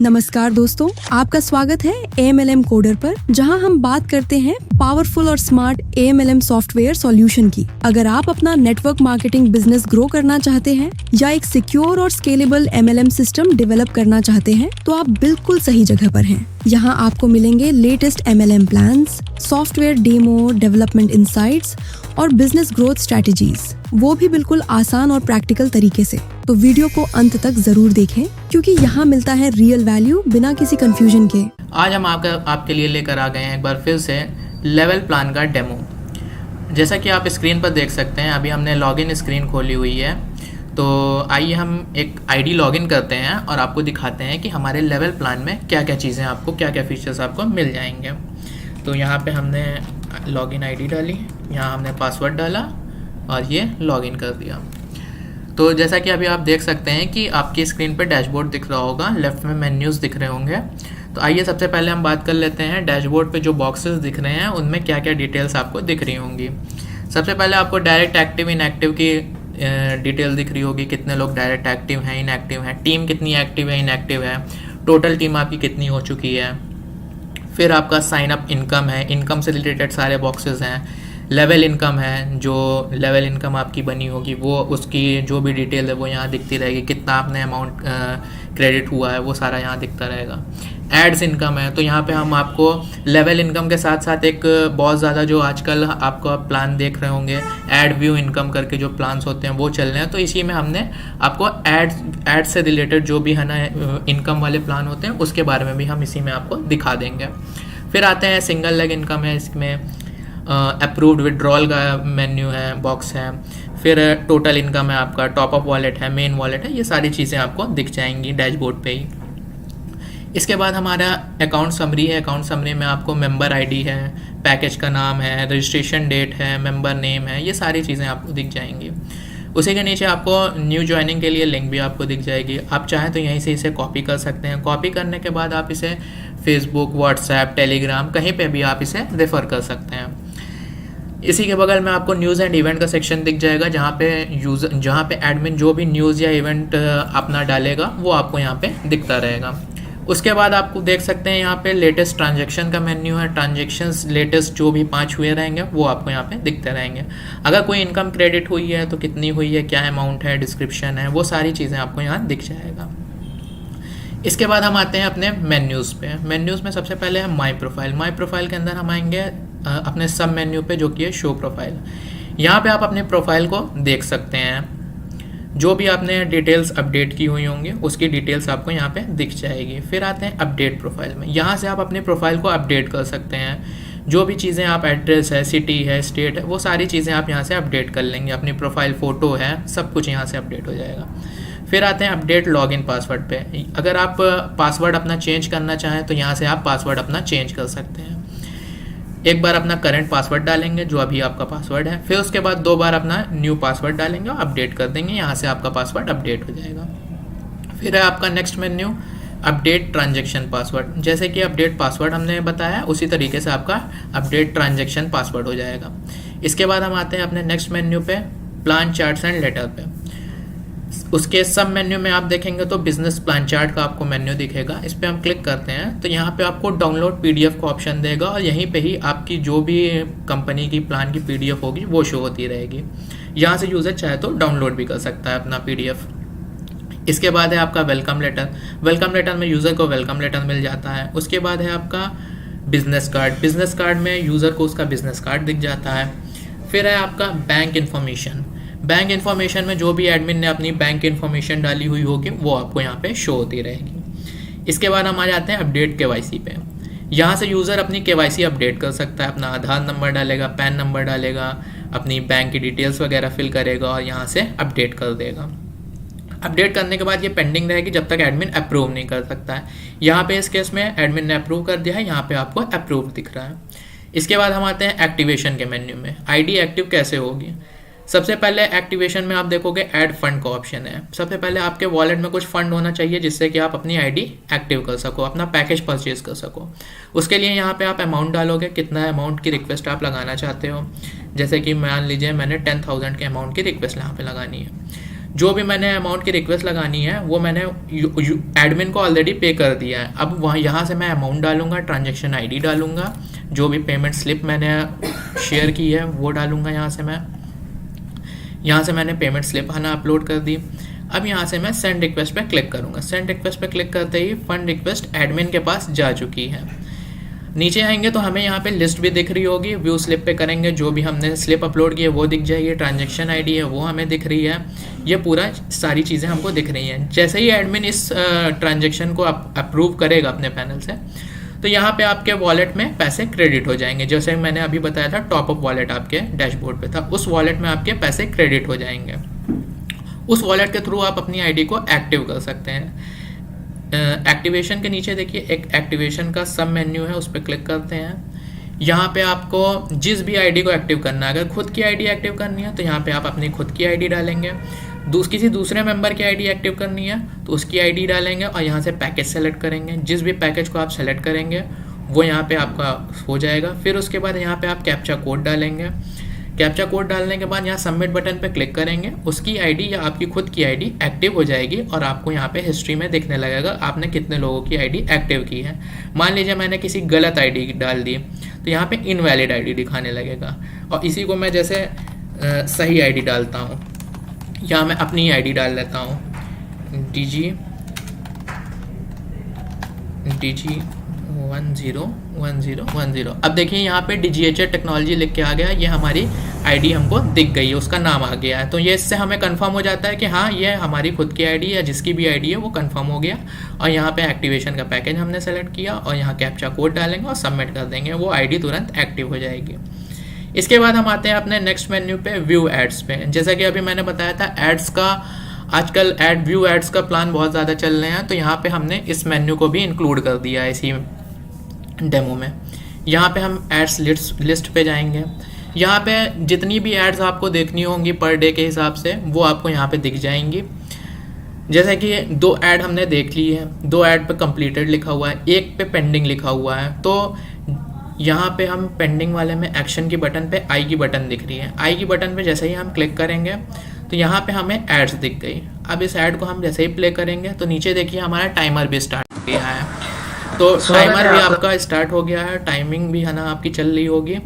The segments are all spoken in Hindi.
नमस्कार दोस्तों, आपका स्वागत है AMLM कोडर पर, जहां हम बात करते हैं पावरफुल और स्मार्ट AMLM सॉफ्टवेयर सॉल्यूशन की। अगर आप अपना नेटवर्क मार्केटिंग बिजनेस ग्रो करना चाहते हैं या एक सिक्योर और स्केलेबल MLM सिस्टम डेवलप करना चाहते हैं, तो आप बिल्कुल सही जगह पर हैं। यहाँ आपको मिलेंगे latest MLM plans, software demo, development insights और बिजनेस ग्रोथ स्ट्रेटेजीज, वो भी बिल्कुल आसान और प्रैक्टिकल तरीके से। तो वीडियो को अंत तक जरूर देखें, क्योंकि यहाँ मिलता है रियल वैल्यू बिना किसी कंफ्यूजन के। आज हम आपके लिए लेकर आ गए हैं एक बार फिर से लेवल प्लान का डेमो। जैसा कि आप स्क्रीन पर देख सकते हैं, अभी हमने लॉगिन स्क्रीन खोली हुई है। तो आइए हम एक आईडी लॉगिन करते हैं और आपको दिखाते हैं कि हमारे लेवल प्लान में क्या क्या चीज़ें आपको, क्या क्या फीचर्स आपको मिल जाएंगे। तो यहाँ पे हमने लॉगिन आईडी डाली, यहाँ हमने पासवर्ड डाला और ये लॉगिन कर दिया। तो जैसा कि अभी आप देख सकते हैं कि आपकी स्क्रीन पे डैशबोर्ड दिख रहा होगा, लेफ्ट में मेन्यूज़ दिख रहे होंगे। तो आइए सबसे पहले हम बात कर लेते हैं डैशबोर्ड पे जो बॉक्सेस दिख रहे हैं उनमें क्या क्या डिटेल्स आपको दिख रही होंगी। सबसे पहले आपको डायरेक्ट एक्टिव इनएक्टिव की डिटेल दिख रही होगी, कितने लोग डायरेक्ट एक्टिव हैं, इनएक्टिव हैं, टीम कितनी एक्टिव है, इनएक्टिव है, टोटल टीम आपकी कितनी हो चुकी है। फिर आपका साइन अप इनकम है, इनकम से रिलेटेड सारे बॉक्सेस हैं। लेवल इनकम है, जो लेवल इनकम आपकी बनी होगी वो उसकी जो भी डिटेल है वो यहाँ दिखती रहेगी, कितना आपने अमाउंट क्रेडिट हुआ है वो सारा यहाँ दिखता रहेगा। एड्स इनकम है, तो यहाँ पे हम आपको लेवल इनकम के साथ साथ एक बहुत ज़्यादा जो आजकल आपको आप प्लान देख रहे होंगे, एड व्यू इनकम करके जो प्लान्स होते हैं वो चल रहे हैं। तो इसी में हमने आपको एड से रिलेटेड जो भी है ना इनकम वाले प्लान होते हैं उसके बारे में भी हम इसी में आपको दिखा देंगे। फिर आते हैं सिंगल लेग इनकम है, इसमें अप्रूव्ड विड्रॉल का मेन्यू है, बॉक्स है। फिर टोटल इनकम है आपका, टॉप अप वॉलेट है, मेन वॉलेट है, ये सारी चीज़ें आपको दिख जाएंगी डैशबोर्ड पे ही। इसके बाद हमारा अकाउंट समरी है। अकाउंट समरी में आपको मेंबर आईडी है, पैकेज का नाम है, रजिस्ट्रेशन डेट है, मेंबर नेम है, ये सारी चीज़ें आपको दिख जाएंगी। उसी के नीचे आपको न्यू ज्वाइनिंग के लिए लिंक भी आपको दिख जाएगी। आप चाहें तो यहीं से इसे कॉपी कर सकते हैं। कॉपी करने के बाद आप इसे फेसबुक, व्हाट्सएप, टेलीग्राम कहीं पे भी आप इसे रेफ़र कर सकते हैं। इसी के बगल में आपको न्यूज़ एंड इवेंट का सेक्शन दिख जाएगा, जहाँ पे एडमिन जो भी न्यूज़ या इवेंट अपना डालेगा वो आपको यहाँ पे दिखता रहेगा। उसके बाद आपको देख सकते हैं यहाँ पे लेटेस्ट ट्रांजैक्शन का मेन्यू है। ट्रांजैक्शंस लेटेस्ट जो भी 5 हुए रहेंगे वो आपको यहाँ पे दिखते रहेंगे। अगर कोई इनकम क्रेडिट हुई है तो कितनी हुई है, क्या अमाउंट है, डिस्क्रिप्शन है, वो सारी चीज़ें आपको यहाँ दिख जाएगा। इसके बाद हम आते हैं अपने मेन्यूज़ पे। मेन्यूज़ में सबसे पहले है माई प्रोफाइल। माई प्रोफाइल के अंदर हम आएंगे अपने सब मेन्यू पे, जो कि है शो प्रोफाइल। यहाँ पे आप अपने प्रोफाइल को देख सकते हैं, जो भी आपने डिटेल्स अपडेट की हुई होंगी उसकी डिटेल्स आपको यहाँ पे दिख जाएगी। फिर आते हैं अपडेट प्रोफाइल में। यहाँ से आप अपने प्रोफाइल को अपडेट कर सकते हैं। जो भी चीज़ें आप, एड्रेस है, सिटी है, स्टेट है, वो सारी चीज़ें आप यहाँ से अपडेट कर लेंगे। अपनी प्रोफाइल फ़ोटो है, सब कुछ यहाँ से अपडेट हो जाएगा। फिर आते हैं अपडेट लॉगिन पासवर्ड पे। अगर आप पासवर्ड अपना चेंज करना चाहें तो यहाँ से आप पासवर्ड अपना चेंज कर सकते हैं। एक बार अपना करंट पासवर्ड डालेंगे जो अभी आपका पासवर्ड है, फिर उसके बाद 2 बार अपना न्यू पासवर्ड डालेंगे और अपडेट कर देंगे, यहाँ से आपका पासवर्ड अपडेट हो जाएगा। फिर है आपका next menu update transaction password. जैसे कि अपडेट पासवर्ड हमने बताया उसी तरीके से आपका अपडेट ट्रांजैक्शन पासवर्ड हो जाएगा। इसके बाद हम आते हैं अपने नेक्स्ट मेन्यू पे, प्लान चार्ट्स एंड लेटर पे। उसके सब मेन्यू में आप देखेंगे तो बिजनेस प्लान चार्ट का आपको मेन्यू दिखेगा। इस पर हम क्लिक करते हैं तो यहाँ पे आपको डाउनलोड PDF का ऑप्शन देगा और यहीं पे ही आपकी जो भी कंपनी की प्लान की PDF होगी वो शो होती रहेगी। यहाँ से यूज़र चाहे तो डाउनलोड भी कर सकता है अपना PDF। इसके बाद है आपका वेलकम लेटर। वेलकम लेटर में यूज़र को वेलकम लेटर मिल जाता है। उसके बाद है आपका बिजनेस कार्ड। बिजनेस कार्ड में यूज़र को उसका बिजनेस कार्ड दिख जाता है। फिर है आपका बैंक इन्फॉर्मेशन। बैंक इन्फॉर्मेशन में जो भी एडमिन ने अपनी बैंक इन्फॉर्मेशन डाली हुई होगी वो आपको यहाँ पे शो होती रहेगी। इसके बाद हम आ जाते हैं अपडेट KYC पे। यहाँ से यूज़र अपनी KYC अपडेट कर सकता है, अपना आधार नंबर डालेगा, पैन नंबर डालेगा, अपनी बैंक की डिटेल्स वगैरह फिल करेगा और यहाँ से अपडेट कर देगा। अपडेट करने के बाद ये पेंडिंग रहेगी जब तक एडमिन अप्रूव नहीं कर सकता है। यहाँ पे इस केस में एडमिन ने अप्रूव कर दिया है, यहाँ पे आपको अप्रूव दिख रहा है। इसके बाद हम आते हैं एक्टिवेशन के मेन्यू में। ID एक्टिव कैसे होगी। सबसे पहले एक्टिवेशन में आप देखोगे ऐड फंड का ऑप्शन है। सबसे पहले आपके वॉलेट में कुछ फंड होना चाहिए जिससे कि आप अपनी आईडी एक्टिव कर सको, अपना पैकेज परचेज कर सको। उसके लिए यहाँ पे आप अमाउंट डालोगे, कितना अमाउंट की रिक्वेस्ट आप लगाना चाहते हो। जैसे कि मान लीजिए मैंने 10,000 के अमाउंट की रिक्वेस्ट यहाँ पे लगानी है। जो भी मैंने अमाउंट की रिक्वेस्ट लगानी है वो मैंने एडमिन को ऑलरेडी पे कर दिया है। अब वहाँ यहाँ से मैं अमाउंट डालूंगा, ट्रांजैक्शन आईडी डालूंगा, जो भी पेमेंट स्लिप मैंने शेयर की है वो डालूंगा। यहाँ से मैंने पेमेंट स्लिप आना अपलोड कर दी। अब यहाँ से मैं सेंड रिक्वेस्ट पे क्लिक करूँगा। सेंड रिक्वेस्ट पे क्लिक करते ही फंड रिक्वेस्ट एडमिन के पास जा चुकी है। नीचे आएंगे तो हमें यहाँ पे लिस्ट भी दिख रही होगी। व्यू स्लिप पे करेंगे, जो भी हमने स्लिप अपलोड की है वो दिख जाएगी, ट्रांजैक्शन आईडी है वो हमें दिख रही है, ये पूरा सारी चीज़ें हमको दिख रही हैं। जैसे ही एडमिन इस ट्रांजैक्शन को अप्रूव करेगा अपने पैनल से, तो यहाँ पे आपके वॉलेट में पैसे क्रेडिट हो जाएंगे। जैसे मैंने अभी बताया था टॉपअप वॉलेट आपके डैशबोर्ड पे था, उस वॉलेट में आपके पैसे क्रेडिट हो जाएंगे। उस वॉलेट के थ्रू आप अपनी आईडी को एक्टिव कर सकते हैं। एक्टिवेशन के नीचे देखिए एक एक्टिवेशन का सब मेन्यू है, उस पर क्लिक करते हैं। यहाँ पे आपको जिस भी आईडी को एक्टिव करना है, अगर खुद की आईडी एक्टिव करनी है तो यहाँ पे आप अपनी खुद की आईडी डालेंगे। किसी दूसरे मेंबर की आईडी एक्टिव करनी है तो उसकी आईडी डालेंगे और यहाँ से पैकेज सेलेक्ट करेंगे। जिस भी पैकेज को आप सेलेक्ट करेंगे वो यहाँ पे आपका हो जाएगा। फिर उसके बाद यहाँ पे आप कैप्चा कोड डालेंगे। कैप्चा कोड डालने के बाद यहाँ सबमिट बटन पे क्लिक करेंगे, उसकी आईडी या आपकी खुद की आईडी एक्टिव हो जाएगी और आपको यहाँ पे हिस्ट्री में दिखने लगेगा आपने कितने लोगों की आईडी एक्टिव की है। मान लीजिए मैंने किसी गलत आईडी डाल दी तो यहाँ पे इनवैलिड आईडी दिखाने लगेगा, और इसी को मैं जैसे सही आईडी डालता हूँ, यहाँ मैं अपनी आईडी डाल लेता हूँ DG 101010। अब देखिए यहाँ पे DGHR टेक्नोलॉजी लिख के आ गया, ये हमारी आईडी हमको दिख गई है, उसका नाम आ गया है। तो ये इससे हमें कंफर्म हो जाता है कि हाँ ये हमारी खुद की आईडी या जिसकी भी आईडी है वो कंफर्म हो गया। और यहाँ पे एक्टिवेशन का पैकेज हमने सेलेक्ट किया और यहाँ कैप्चा कोड डालेंगे और सबमिट कर देंगे, वो आईडी तुरंत एक्टिव हो जाएगी। इसके बाद हम आते हैं अपने नेक्स्ट मेन्यू पे व्यू एड्स पे। जैसा कि अभी मैंने बताया था एड्स का आजकल व्यू एड्स का प्लान बहुत ज़्यादा चल रहे हैं, तो यहाँ पे हमने इस मेन्यू को भी इंक्लूड कर दिया है इसी डेमो में। यहाँ पे हम एड्स लिस्ट पे जाएंगे। यहाँ पे जितनी भी एड्स आपको देखनी होंगी पर डे के हिसाब से वो आपको यहाँ पे दिख जाएंगी। जैसे कि 2 ऐड हमने देख ली है, 2 ऐड पे कंप्लीटेड लिखा हुआ है, एक पे पेंडिंग लिखा हुआ है। तो यहाँ पे हम पेंडिंग वाले में एक्शन की बटन पे आई की बटन दिख रही है, आई की बटन पे जैसे ही हम क्लिक करेंगे तो यहाँ पे हमें एड्स दिख गई। अब इस ऐड को हम जैसे ही प्ले करेंगे तो नीचे देखिए हमारा टाइमर भी स्टार्ट हो गया है। तो टाइमर भी आपका स्टार्ट हो गया है, टाइमिंग भी है ना आपकी चल रही होगी।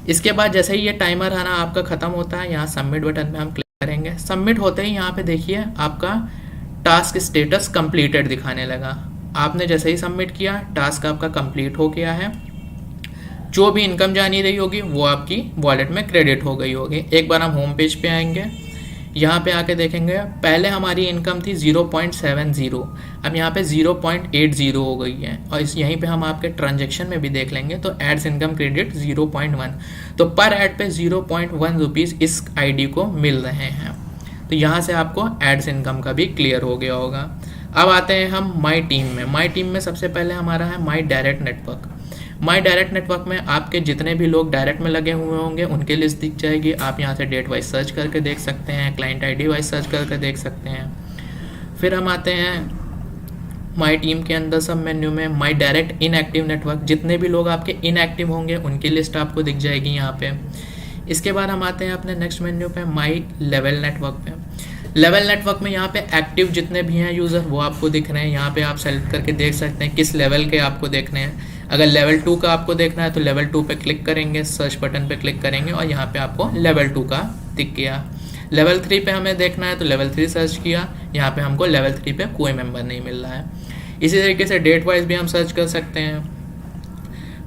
इसके बाद जैसे ही ये टाइमर है ना आपका ख़त्म होता है, यहाँ सबमिट बटन पे हम क्लिक करेंगे। सबमिट होते ही यहाँ पे देखिए आपका टास्क स्टेटस कंप्लीटेड दिखाने लगा। आपने जैसे ही सबमिट किया टास्क आपका कंप्लीट हो गया है। जो भी इनकम जानी रही होगी वो आपकी वॉलेट में क्रेडिट हो गई होगी। एक बार हम होम पेज पे आएंगे, यहाँ पे आके देखेंगे पहले हमारी इनकम थी 0.70, अब यहाँ पे 0.80 हो गई है। और यहीं पे हम आपके ट्रांजैक्शन में भी देख लेंगे तो एड्स इनकम क्रेडिट 0.1, तो पर ऐड पे 0.1 रुपीज़ इस आईडी को मिल रहे हैं। तो यहाँ से आपको एड्स इनकम का भी क्लियर हो गया होगा। अब आते हैं हम माई टीम में। माई टीम में सबसे पहले हमारा है my direct network. My direct network में आपके जितने भी लोग डायरेक्ट में लगे हुए होंगे उनकी लिस्ट दिख जाएगी। आप यहाँ से डेट वाइज सर्च करके देख सकते हैं, क्लाइंट आईडी वाइज सर्च करके देख सकते हैं। फिर हम आते हैं माई टीम के अंदर सब मेन्यू में माई डायरेक्ट इनएक्टिव नेटवर्क, जितने भी लोग आपके इनएक्टिव होंगे उनकी लिस्ट आपको दिख जाएगी यहाँ पे। इसके बाद हम आते हैं अपने नेक्स्ट मेन्यू पे माई लेवल नेटवर्क पे। लेवल नेटवर्क में यहाँ पे एक्टिव जितने भी हैं यूज़र वो आपको दिख रहे हैं। यहाँ पे आप सेलेक्ट करके देख सकते हैं किस लेवल के आपको देखने हैं। अगर लेवल 2 का आपको देखना है तो लेवल 2 पे क्लिक करेंगे, सर्च बटन पे क्लिक करेंगे और यहाँ पे आपको लेवल 2 का दिख गया। लेवल 3 पे हमें देखना है तो लेवल 3 सर्च किया, यहाँ पे हमको लेवल 3 पे कोई मेंबर नहीं मिल रहा है। इसी तरीके से डेट वाइज भी हम सर्च कर सकते हैं।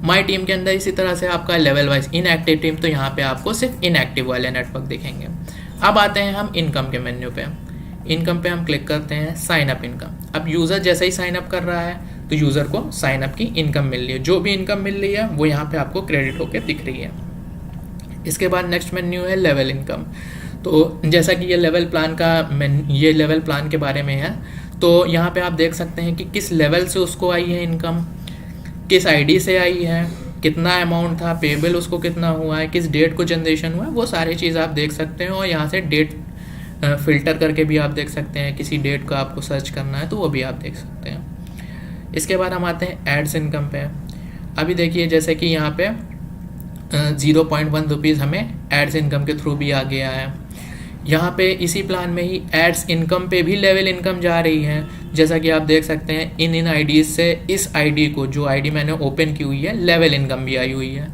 माई टीम के अंदर इसी तरह से आपका लेवल वाइज इनएक्टिव टीम, तो यहाँ पे आपको सिर्फ इनएक्टिव वाले नेटवर्क दिखेंगे। अब आते हैं हम इनकम के मेन्यू पे। इनकम पे हम क्लिक करते हैं साइन अप इनकम। अब यूज़र जैसे ही साइन अप कर रहा है तो यूज़र को साइन अप की इनकम मिल रही है। जो भी इनकम मिल रही है वो यहाँ पे आपको क्रेडिट होकर दिख रही है। इसके बाद नेक्स्ट मेन्यू है लेवल इनकम। तो जैसा कि ये लेवल प्लान के बारे में है, तो यहाँ पे आप देख सकते हैं कि किस लेवल से उसको आई है इनकम, किस आईडी से आई है, कितना अमाउंट था, पेबल उसको कितना हुआ है, किस डेट को जनरेशन हुआ है, वो सारी चीज़ आप देख सकते हैं। और यहाँ से डेट फिल्टर करके भी आप देख सकते हैं, किसी डेट को आपको सर्च करना है तो वो भी आप देख सकते हैं। इसके बाद हम आते हैं एड्स इनकम पे। अभी देखिए जैसे कि यहाँ पे 0.1 रुपीज़ हमें एड्स इनकम के थ्रू भी आ गया है। यहाँ पे इसी प्लान में ही एड्स इनकम पे भी लेवल इनकम जा रही है। जैसा कि आप देख सकते हैं इन आईडीज से इस आईडी को, जो आईडी मैंने ओपन की हुई है, लेवल इनकम भी आई हुई है।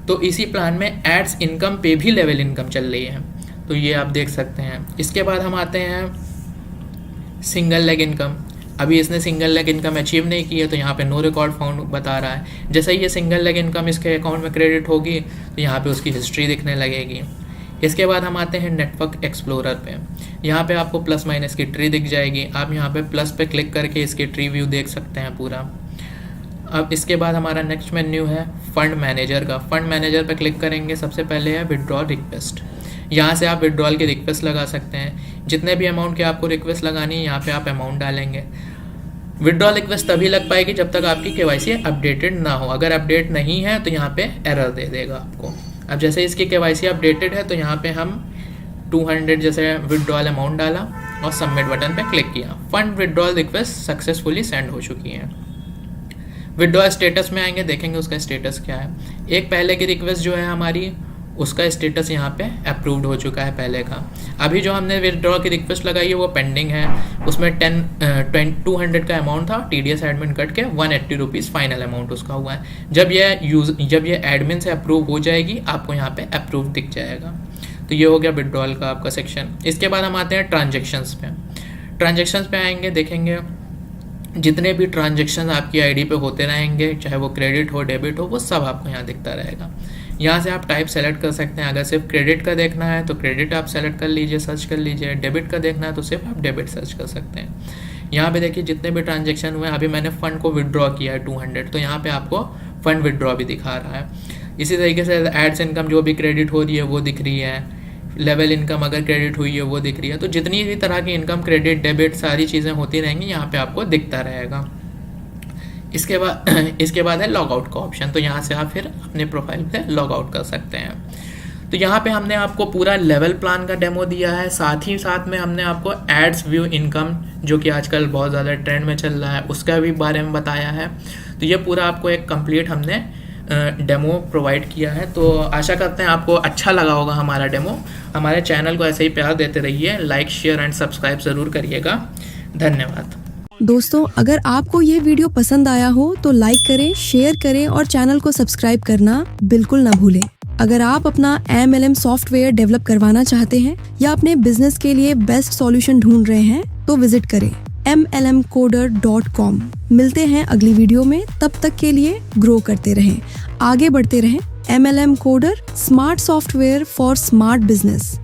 तो इसी प्लान में एड्स इनकम पे भी लेवल इनकम चल रही है, तो ये आप देख सकते हैं। इसके बाद हम आते हैं सिंगल लेग इनकम। अभी इसने सिंगल लेग इनकम अचीव नहीं की है, तो यहाँ पे नो रिकॉर्ड फाउंड बता रहा है। जैसे ही ये सिंगल लेग इनकम इसके अकाउंट में क्रेडिट होगी तो यहाँ पे उसकी हिस्ट्री दिखने लगेगी। इसके बाद हम आते हैं नेटवर्क एक्सप्लोरर पे। यहाँ पे आपको प्लस माइनस की ट्री दिख जाएगी। आप यहाँ पे प्लस पे क्लिक करके इसकी ट्री व्यू देख सकते हैं पूरा। अब इसके बाद हमारा नेक्स्ट मेन्यू है फंड मैनेजर का। फंड मैनेजर पे क्लिक करेंगे, सबसे पहले है विड्रॉल रिक्वेस्ट। यहाँ से आप विड्रॉल की रिक्वेस्ट लगा सकते हैं। जितने भी अमाउंट की आपको रिक्वेस्ट लगानी है यहाँ पे आप अमाउंट डालेंगे। विड्रॉल रिक्वेस्ट तभी लग पाएगी जब तक आपकी केवाईसी अपडेटेड ना हो। अगर अपडेट नहीं है तो यहाँ पे एरर दे देगा आपको। अब जैसे इसकी केवाईसी अपडेटेड है तो यहाँ पे हम 200 जैसे विड्रॉल अमाउंट डाला और सबमिट बटन पे क्लिक किया। Fund withdrawal request successfully send हो चुकी है। विड्रॉल स्टेटस में आएंगे, देखेंगे उसका स्टेटस क्या है। एक पहले की रिक्वेस्ट जो है हमारी, उसका स्टेटस यहाँ पे अप्रूव्ड हो चुका है पहले का। अभी जो हमने विड्रॉ की रिक्वेस्ट लगाई है वो पेंडिंग है। उसमें 200 का अमाउंट था, TDS एडमिन कट के 180 रुपीज़ फाइनल अमाउंट उसका हुआ है। जब ये एडमिन से अप्रूव हो जाएगी आपको यहाँ पे अप्रूव दिख जाएगा। तो ये हो गया विड्रॉल का आपका सेक्शन। इसके बाद हम आते हैं ट्रांजेक्शन्स पे। ट्रांजेक्शन्स पे आएंगे, देखेंगे जितने भी ट्रांजेक्शन आपकी आईडी पे होते रहेंगे, चाहे वो क्रेडिट हो डेबिट हो, वो सब आपको यहाँ दिखता रहेगा। यहाँ से आप टाइप सेलेक्ट कर सकते हैं। अगर सिर्फ क्रेडिट का देखना है तो क्रेडिट आप सेलेक्ट कर लीजिए, सर्च कर लीजिए। डेबिट का देखना है तो सिर्फ आप डेबिट सर्च कर सकते हैं। यहाँ पे देखिए जितने भी ट्रांजेक्शन हुए, अभी मैंने फ़ंड को विड्रॉ किया है 200, तो यहाँ पे आपको फ़ंड विड्रॉ भी दिखा रहा है। इसी तरीके से एड्स इनकम जो भी क्रेडिट हो रही है वो दिख रही है। लेवल इनकम अगर क्रेडिट हुई है वो दिख रही है। तो जितनी भी तरह की इनकम, क्रेडिट, डेबिट, सारी चीज़ें होती रहेंगी, यहाँ पे आपको दिखता रहेगा। इसके बाद है लॉग आउट का ऑप्शन। तो यहाँ से आप फिर अपने प्रोफाइल पे लॉग आउट कर सकते हैं। तो यहाँ पे हमने आपको पूरा लेवल प्लान का डेमो दिया है, साथ ही साथ में हमने आपको एड्स व्यू इनकम, जो कि आजकल बहुत ज़्यादा ट्रेंड में चल रहा है, उसका भी बारे में बताया है। तो ये पूरा आपको एक कंप्लीट हमने डेमो प्रोवाइड किया है। तो आशा करते हैं आपको अच्छा लगा होगा हमारा डेमो। हमारे चैनल को ऐसे ही प्यार देते रहिए, लाइक, शेयर एंड सब्सक्राइब ज़रूर करिएगा। धन्यवाद। दोस्तों, अगर आपको ये वीडियो पसंद आया हो तो लाइक करें, शेयर करें और चैनल को सब्सक्राइब करना बिल्कुल ना भूलें। अगर आप अपना AMLM सॉफ्टवेयर डेवलप करवाना चाहते हैं या अपने बिजनेस के लिए बेस्ट सॉल्यूशन ढूंढ रहे हैं तो विजिट करें mlmcoder.com। मिलते हैं अगली वीडियो में, तब तक के लिए ग्रो करते रहें, आगे बढ़ते रहें। MLM coder, smart software for smart business.